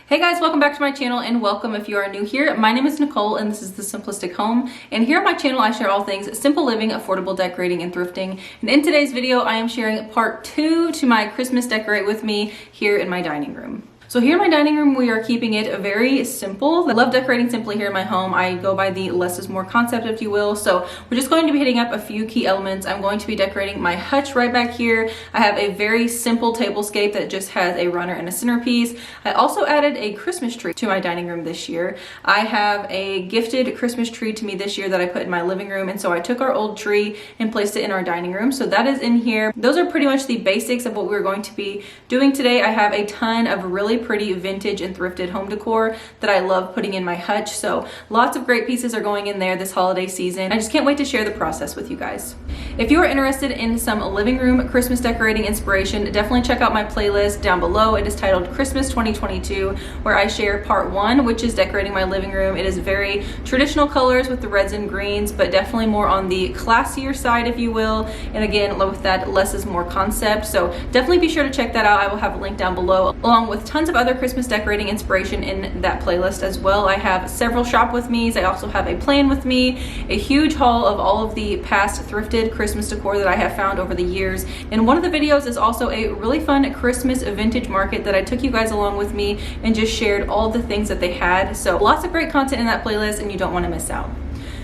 Hey guys, welcome back to my channel and welcome if you are new here. My name is Nicole and this is The Simplistic Home. And here on my channel, I share all things simple living, affordable decorating, and thrifting. And in today's video, I am sharing part 2 to my Christmas decorate with me here in my dining room. So here in my dining room, we are keeping it very simple. I love decorating simply here in my home. I go by the less is more concept, if you will. So we're just going to be hitting up a few key elements. I'm going to be decorating my hutch right back here. I have a very simple tablescape that just has a runner and a centerpiece. I also added a Christmas tree to my dining room this year. I have a gifted Christmas tree to me this year that I put in my living room. And so I took our old tree and placed it in our dining room. So that is in here. Those are pretty much the basics of what we're going to be doing today. I have a ton of really pretty vintage and thrifted home decor that I love putting in my hutch. So lots of great pieces are going in there this holiday season. I just can't wait to share the process with you guys. If you are interested in some living room Christmas decorating inspiration, definitely check out my playlist down below. It is titled Christmas 2022, where I share part 1, which is decorating my living room. It is very traditional colors with the reds and greens, but definitely more on the classier side, if you will. And again, with that less is more concept. So definitely be sure to check that out. I will have a link down below, along with tons of other Christmas decorating inspiration in that playlist as well. I have several shop with me's. I also have a plan with me, a huge haul of all of the past thrifted Christmas decor that I have found over the years. And one of the videos is also a really fun Christmas vintage market that I took you guys along with me and just shared all the things that they had. So lots of great content in that playlist and you don't want to miss out.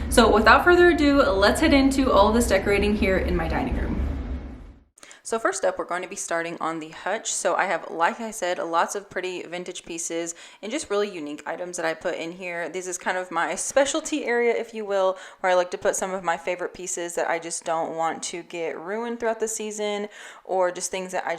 So without further ado, let's head into all of this decorating here in my dining room. So first up, we're going to be starting on the hutch. So I have, like I said, lots of pretty vintage pieces and just really unique items that I put in here. This is kind of my specialty area, if you will, where I like to put some of my favorite pieces that I just don't want to get ruined throughout the season, or just things that I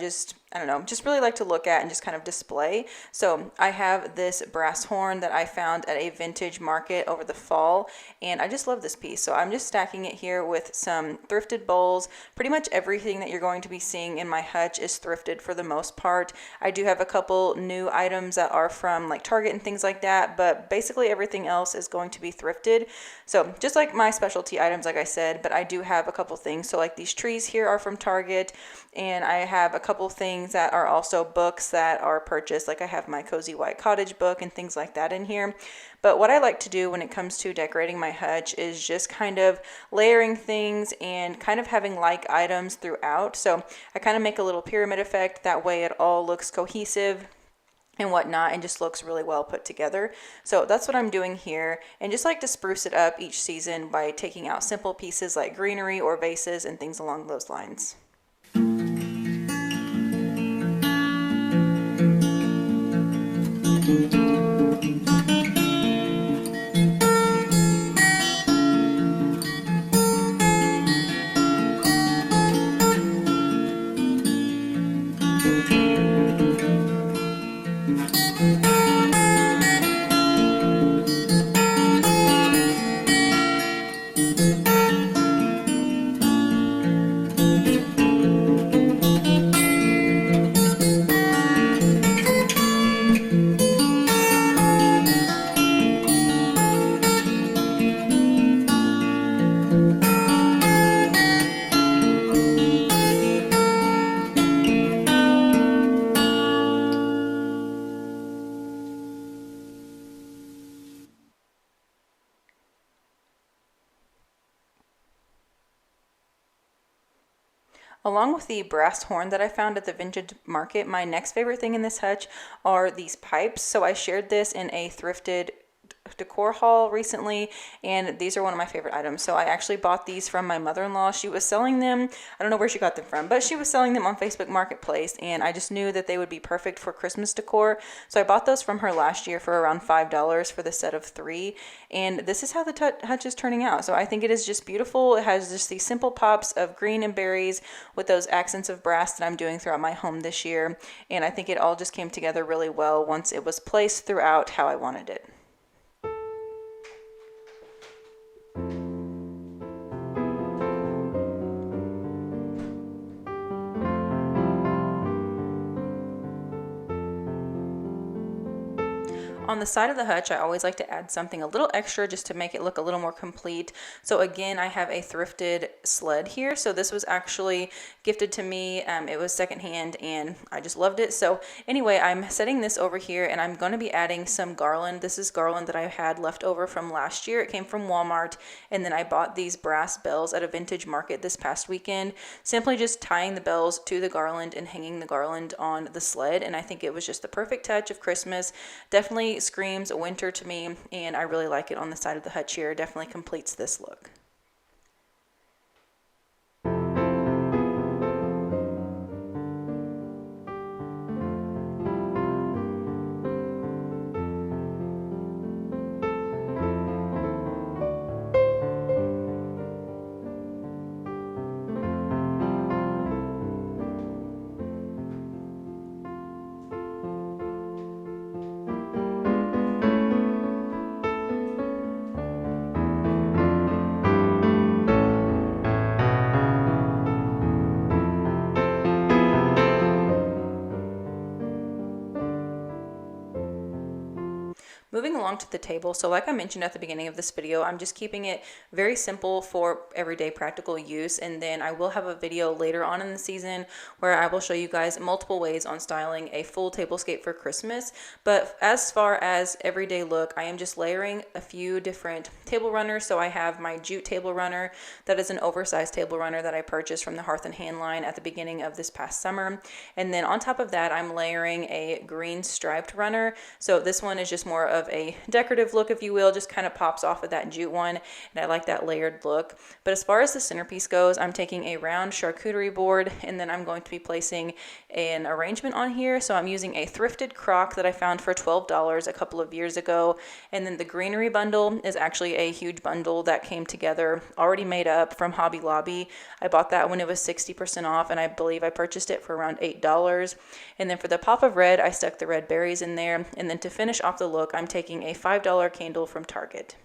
don't know, just really like to look at and just kind of display. So I have this brass horn that I found at a vintage market over the fall, and I just love this piece. So I'm just stacking it here with some thrifted bowls. Pretty much everything that you're going to be seeing in my hutch is thrifted for the most part. I do have a couple new items that are from like Target and things like that, but basically everything else is going to be thrifted. So just like my specialty items, like I said, but I do have a couple things. So like these trees here are from Target, and I have a couple things that are also books that are purchased. Like I have my Cozy White Cottage book and things like that in here. But what I like to do when it comes to decorating my hutch is just kind of layering things and kind of having like items throughout. So I kind of make a little pyramid effect. That way it all looks cohesive and whatnot and just looks really well put together. So that's what I'm doing here, and just like to spruce it up each season by taking out simple pieces like greenery or vases and things along those lines. Along with the brass horn that I found at the vintage market, my next favorite thing in this hutch are these pipes. So I shared this in a thrifted decor haul recently, and these are one of my favorite items. So I actually bought these from my mother-in-law. She was selling them, I don't know where she got them from, but she was selling them on Facebook Marketplace, and I just knew that they would be perfect for Christmas decor. So I bought those from her last year for around $5 for the set of 3, and this is how the hutch is turning out. So I think it is just beautiful. It has just these simple pops of green and berries with those accents of brass that I'm doing throughout my home this year, and I think it all just came together really well once it was placed throughout how I wanted it. On the side of the hutch, I always like to add something a little extra just to make it look a little more complete. So again, I have a thrifted sled here. So this was actually gifted to me. It was secondhand and I just loved it. So anyway, I'm setting this over here and I'm going to be adding some garland. This is garland that I had left over from last year. It came from Walmart, and then I bought these brass bells at a vintage market this past weekend. Simply just tying the bells to the garland and hanging the garland on the sled, and I think it was just the perfect touch of Christmas. Definitely screams winter to me, and I really like it on the side of the hutch here. Definitely completes this look. Moving along to the table, so like I mentioned at the beginning of this video, I'm just keeping it very simple for everyday practical use, and then I will have a video later on in the season where I will show you guys multiple ways on styling a full tablescape for Christmas. But as far as everyday look, I am just layering a few different table runners. So I have my jute table runner. That is an oversized table runner that I purchased from the Hearth and Hand line at the beginning of this past summer. And then on top of that, I'm layering a green striped runner. So this one is just more of a decorative look, if you will, just kind of pops off of that jute one, and I like that layered look. But as far as the centerpiece goes, I'm taking a round charcuterie board, and then I'm going to be placing an arrangement on here. So I'm using a thrifted crock that I found for $12 a couple of years ago, and then the greenery bundle is actually a huge bundle that came together already made up from Hobby Lobby. I bought that when it was 60% off, and I believe I purchased it for around $8. And then for the pop of red, I stuck the red berries in there, and then to finish off the look, I'm taking a $5 candle from Target.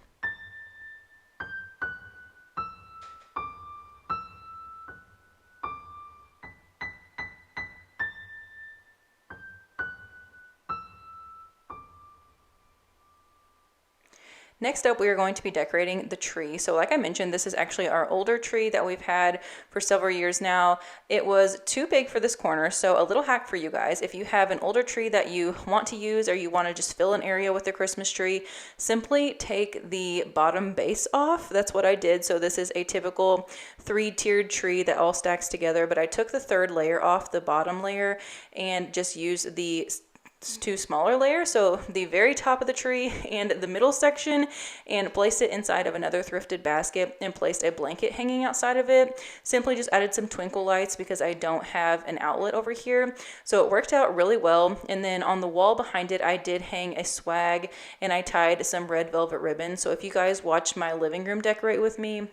Next up, we are going to be decorating the tree. So like I mentioned, this is actually our older tree that we've had for several years now. It was too big for this corner, so a little hack for you guys. If you have an older tree that you want to use, or you want to just fill an area with the Christmas tree, simply take the bottom base off. That's what I did. So this is a typical 3-tiered tree that all stacks together, but I took the third layer off, the bottom layer, and just used the 2 smaller layers, so the very top of the tree and the middle section, and placed it inside of another thrifted basket and placed a blanket hanging outside of it. Simply just added some twinkle lights because I don't have an outlet over here, so it worked out really well. And then on the wall behind it, I did hang a swag, and I tied some red velvet ribbon. So if you guys watched my living room decorate with me,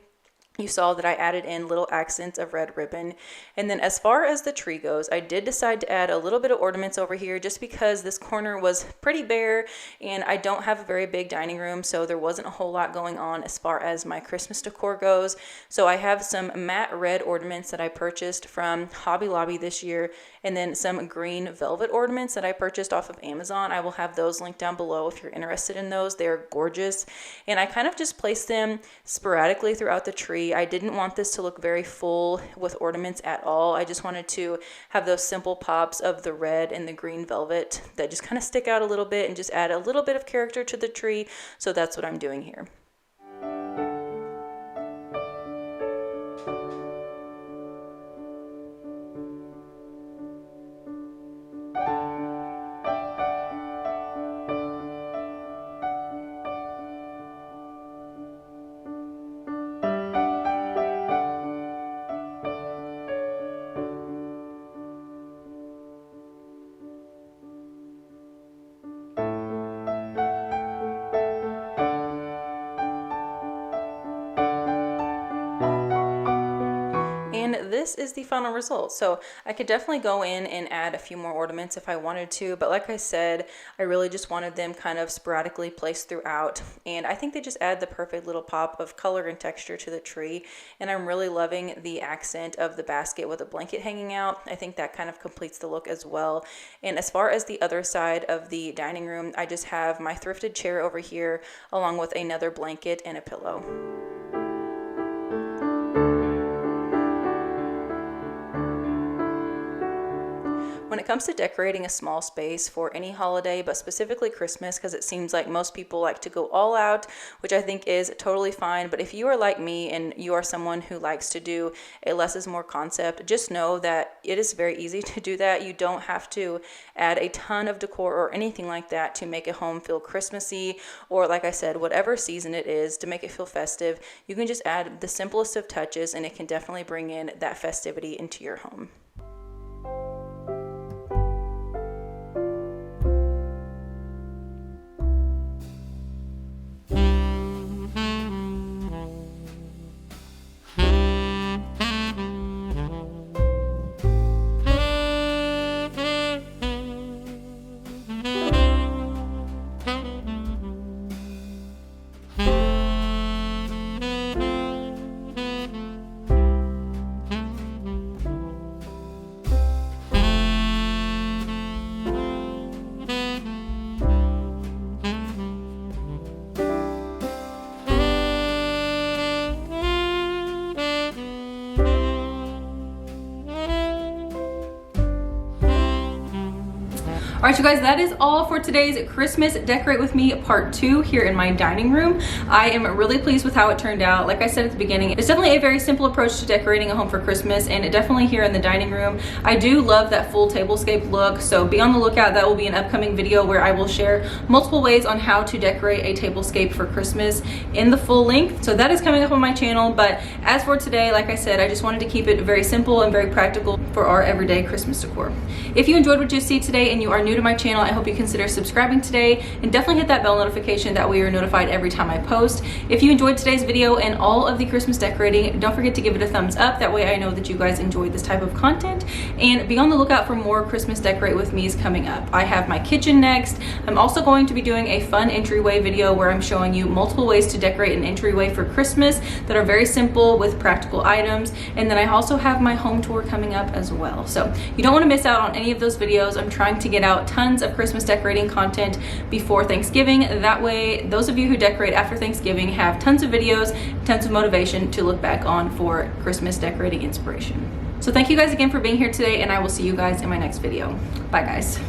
you saw that I added in little accents of red ribbon. And then as far as the tree goes, I did decide to add a little bit of ornaments over here just because this corner was pretty bare and I don't have a very big dining room, so there wasn't a whole lot going on as far as my Christmas decor goes. So I have some matte red ornaments that I purchased from Hobby Lobby this year, and then some green velvet ornaments that I purchased off of Amazon. I will have those linked down below if you're interested in those. They're gorgeous. And I kind of just placed them sporadically throughout the tree. I didn't want this to look very full with ornaments at all. I just wanted to have those simple pops of the red and the green velvet that just kind of stick out a little bit and just add a little bit of character to the tree. So that's what I'm doing here. and this is the final result. So I could definitely go in and add a few more ornaments if I wanted to, but like I said, I really just wanted them kind of sporadically placed throughout, and I think they just add the perfect little pop of color and texture to the tree. And I'm really loving the accent of the basket with a blanket hanging out. I think that kind of completes the look as well. And as far as the other side of the dining room, I just have my thrifted chair over here along with another blanket and a pillow. When it comes to decorating a small space for any holiday, but specifically Christmas, because it seems like most people like to go all out, which I think is totally fine. But if you are like me and you are someone who likes to do a less is more concept, just know that it is very easy to do that. You don't have to add a ton of decor or anything like that to make a home feel Christmassy, or like I said, whatever season it is, to make it feel festive. You can just add the simplest of touches and it can definitely bring in that festivity into your home. All right, you guys, that is all for today's Christmas Decorate With Me Part 2 here in my dining room. I am really pleased with how it turned out. Like I said at the beginning, it's definitely a very simple approach to decorating a home for Christmas, and definitely here in the dining room. I do love that full tablescape look, so be on the lookout. That will be an upcoming video where I will share multiple ways on how to decorate a tablescape for Christmas in the full length. So that is coming up on my channel. But as for today, like I said, I just wanted to keep it very simple and very practical for our everyday Christmas decor. If you enjoyed what you see today and you are new to my channel, I hope you consider subscribing today and definitely hit that bell notification. That way you're notified every time I post. If you enjoyed today's video and all of the Christmas decorating, don't forget to give it a thumbs up. That way I know that you guys enjoyed this type of content, and be on the lookout for more Christmas Decorate With Me's coming up. I have my kitchen next. I'm also going to be doing a fun entryway video where I'm showing you multiple ways to decorate an entryway for Christmas that are very simple with practical items. And then I also have my home tour coming up as well. So you don't want to miss out on any of those videos. I'm trying to get out tons of Christmas decorating content before Thanksgiving. That way, those of you who decorate after Thanksgiving have tons of videos, tons of motivation to look back on for Christmas decorating inspiration. So thank you guys again for being here today, and I will see you guys in my next video. Bye guys.